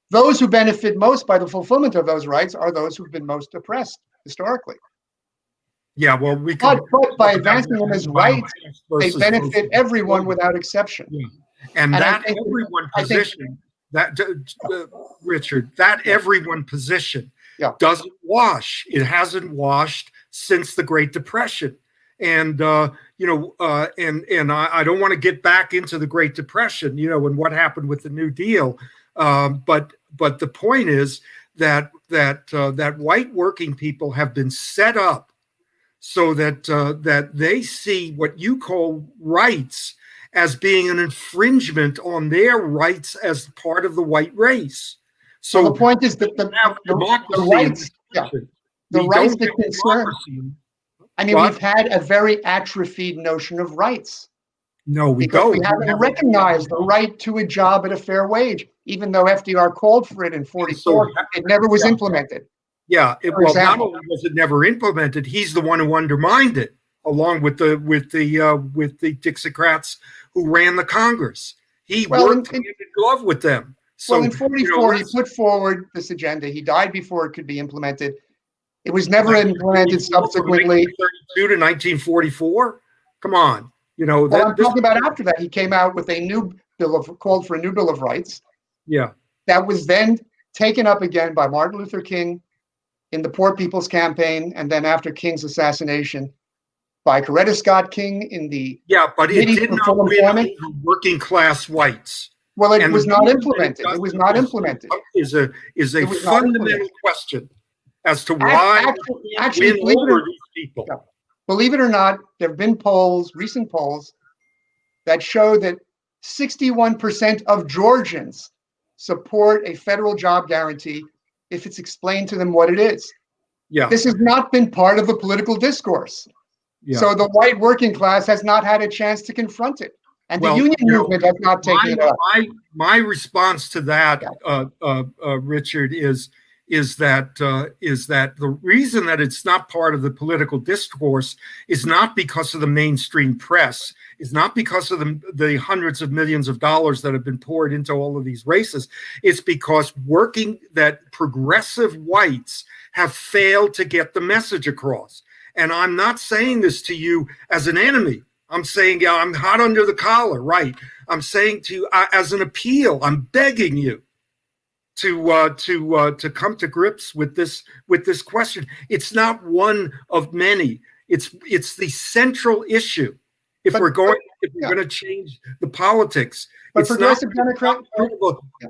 Those who benefit most by the fulfillment of those rights are those who've been most oppressed historically. Yeah, well, but by advancing them as rights, they benefit everyone without exception. Yeah. And that everyone position, Richard, that everyone position doesn't wash. It hasn't washed since the Great Depression. And I don't want to get back into the Great Depression, and what happened with the New Deal. But the point is that white working people have been set up so that they see what you call rights as being an infringement on their rights as part of the white race. So the point is that the rights, the rights that concern. I mean, we've had a very atrophied notion of rights. No, we because don't. We haven't recognized the right to a job at a fair wage, even though FDR called for it in '44. It never was implemented. Yeah, not only was it never implemented, he's the one who undermined it, along with the Dixiecrats who ran the Congress. He worked hand in glove with them. So, in '44, he put forward this agenda. He died before it could be implemented. It was never implemented subsequently. 1932 to 1944. Come on, I'm talking about after that. He came out with a new called for a new Bill of Rights. Yeah, that was then taken up again by Martin Luther King in the Poor People's Campaign, and then after King's assassination by Coretta Scott King in the but it did not win over working class whites. Well, it was not implemented. It was not implemented. Is a fundamental question as to why actually win over these people. Yeah. Believe it or not, there have been recent polls, that show that 61% of Georgians support a federal job guarantee if it's explained to them what it is. Yeah. This has not been part of the political discourse. Yeah. So the white working class has not had a chance to confront it. And the union movement has not taken it up. My response to that, Richard, is that the reason that it's not part of the political discourse is not because of the mainstream press, is not because of the hundreds of millions of dollars that have been poured into all of these races. It's because that progressive whites have failed to get the message across. And I'm not saying this to you as an enemy. I'm saying, I'm hot under the collar, right? I'm saying to you as an appeal. I'm begging you to come to grips with this question. It's not one of many. It's the central issue. If we're going to change the politics, but progressive Democrat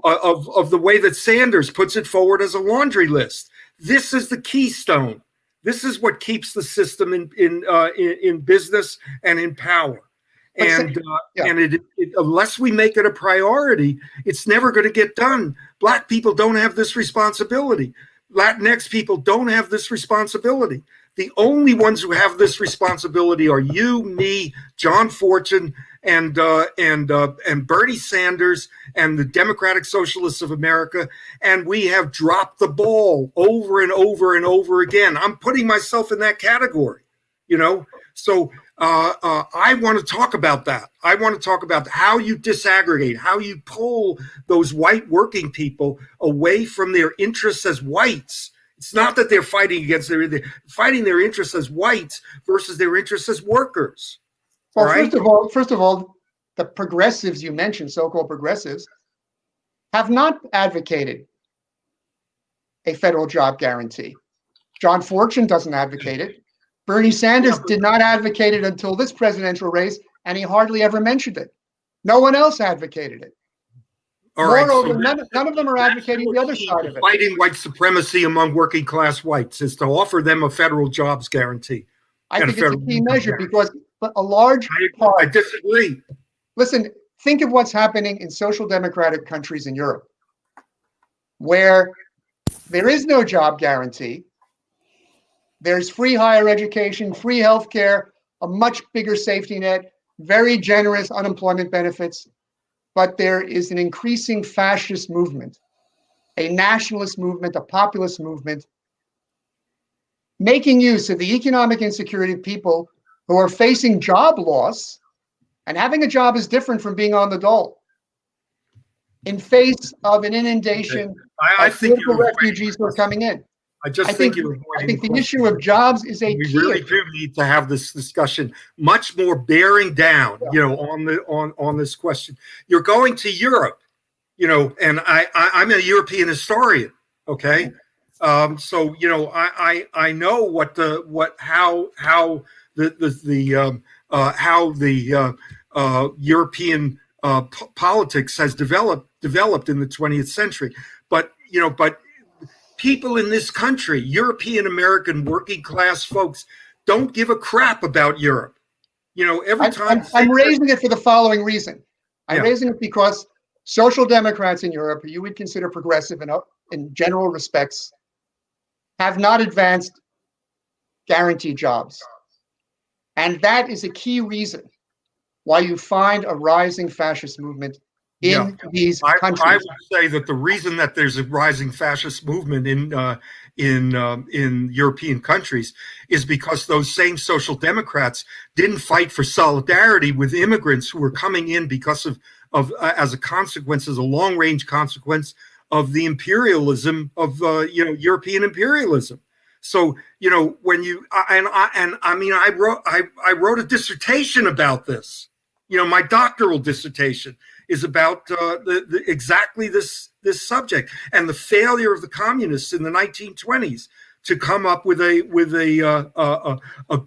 of the way that Sanders puts it forward as a laundry list. This is the keystone. This is what keeps the system in business and in power. And unless we make it a priority, it's never going to get done. Black people don't have this responsibility. Latinx people don't have this responsibility. The only ones who have this responsibility are you, me, John Fortuin, and Bernie Sanders and the Democratic Socialists of America. And we have dropped the ball over and over and over again. I'm putting myself in that category, So I want to talk about that. I want to talk about how you disaggregate, how you pull those white working people away from their interests as whites. It's not that they're fighting against they're fighting their interests as whites versus their interests as workers. Well, right? First of all, the progressives you mentioned, so-called progressives, have not advocated a federal job guarantee. John Fortune doesn't advocate it. Bernie Sanders did not advocate it until this presidential race, and he hardly ever mentioned it. No one else advocated it. All right, Moreover, so none of them are advocating the other side of it. Fighting white supremacy among working class whites is to offer them a federal jobs guarantee. I think it's a key measure because a large part. I disagree. Listen, think of what's happening in social democratic countries in Europe, where there is no job guarantee. There's free higher education, free healthcare, a much bigger safety net, very generous unemployment benefits. But there is an increasing fascist movement, a nationalist movement, a populist movement, making use of the economic insecurity of people who are facing job loss, and having a job is different from being on the dole, in face of an inundation of political refugees who are coming in. I think the issue of jobs is a we key really issue. do need to have this discussion much more bearing down, on this question. You're going to Europe, and I'm a European historian. Okay. So, I know how the European politics has developed in the 20th century, but people in this country, European American working class folks, don't give a crap about Europe. Every time I'm raising it for the following reason. I'm raising it because social democrats in Europe, who you would consider progressive in general respects, have not advanced guaranteed jobs. And that is a key reason why you find a rising fascist movement in these countries. I would say that the reason that there's a rising fascist movement in European countries is because those same social democrats didn't fight for solidarity with immigrants who were coming in because of as a long-range consequence of the imperialism of European imperialism. So when I wrote a dissertation about this. My doctoral dissertation is about exactly this subject and the failure of the communists in the 1920s to come up with a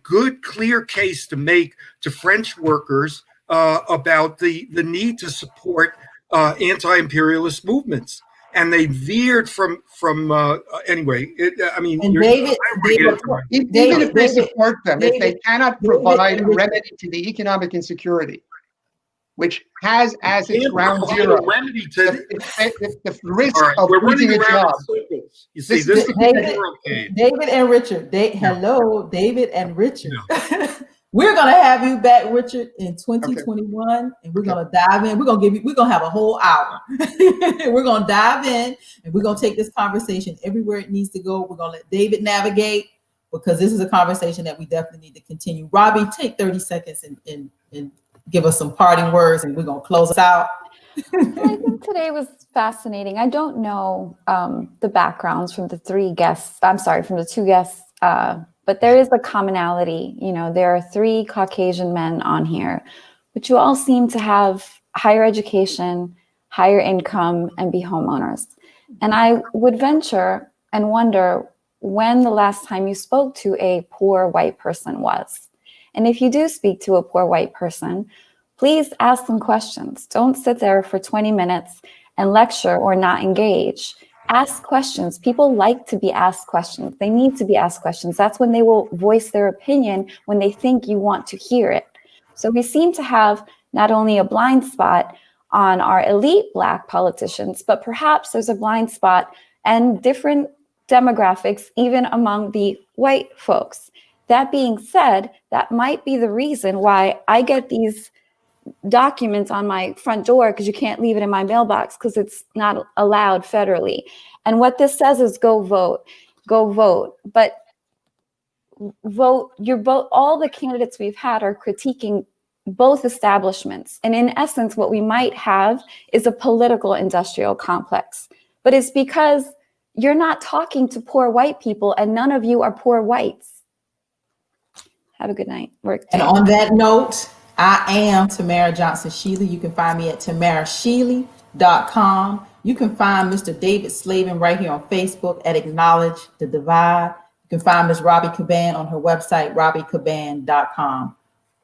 good, clear case to make to French workers about the need to support anti-imperialist movements. And they veered from anyway. Even if they support them, if they cannot provide a remedy to the economic insecurity, which has as its ground zero the risk of losing a job. You see, David and Richard. Hello, David and Richard. Yeah. We're gonna have you back, Richard, in 2021, and we're gonna dive in. We're gonna have a whole hour. We're gonna dive in, and we're gonna take this conversation everywhere it needs to go. We're gonna let David navigate, because this is a conversation that we definitely need to continue. Robbie, take 30 seconds and give us some parting words, and we're gonna close us out. I think today was fascinating. I don't know the backgrounds from the two guests. But there is a commonality. There are 3 Caucasian men on here, but you all seem to have higher education, higher income, and be homeowners. And I would venture and wonder when the last time you spoke to a poor white person was. And if you do speak to a poor white person, please ask them questions. Don't sit there for 20 minutes and lecture or not engage. Ask questions. People like to be asked questions. They need to be asked questions. That's when they will voice their opinion, when they think you want to hear it. So we seem to have not only a blind spot on our elite Black politicians, but perhaps there's a blind spot and different demographics even among the white folks. That being said, that might be the reason why I get these documents on my front door, because you can't leave it in my mailbox because it's not allowed federally. And what this says is go vote, but vote. All the candidates we've had are critiquing both establishments. And in essence, what we might have is a political industrial complex, but it's because you're not talking to poor white people, and none of you are poor whites. Have a good night. And on that note, I am Tamara Johnson Shealy. You can find me at tamarashealy.com. You can find Mr. David Slavin right here on Facebook at Acknowledge the Divide. You can find Ms. Robbie Caban on her website, robbiecaban.com.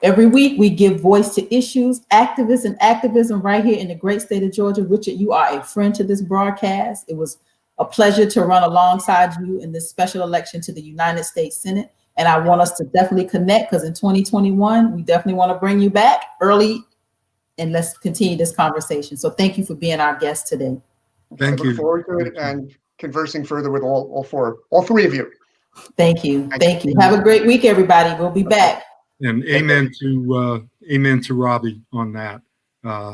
Every week, we give voice to issues, activists, and activism right here in the great state of Georgia. Richard, you are a friend to this broadcast. It was a pleasure to run alongside you in this special election to the United States Senate. And I want us to definitely connect because in 2021, we definitely want to bring you back early and let's continue this conversation. So thank you for being our guest today. Thank you. I look forward to it and conversing further with all three of you. Thank you. Thank you. Have a great week, everybody. We'll be back. And amen to Robbie on that.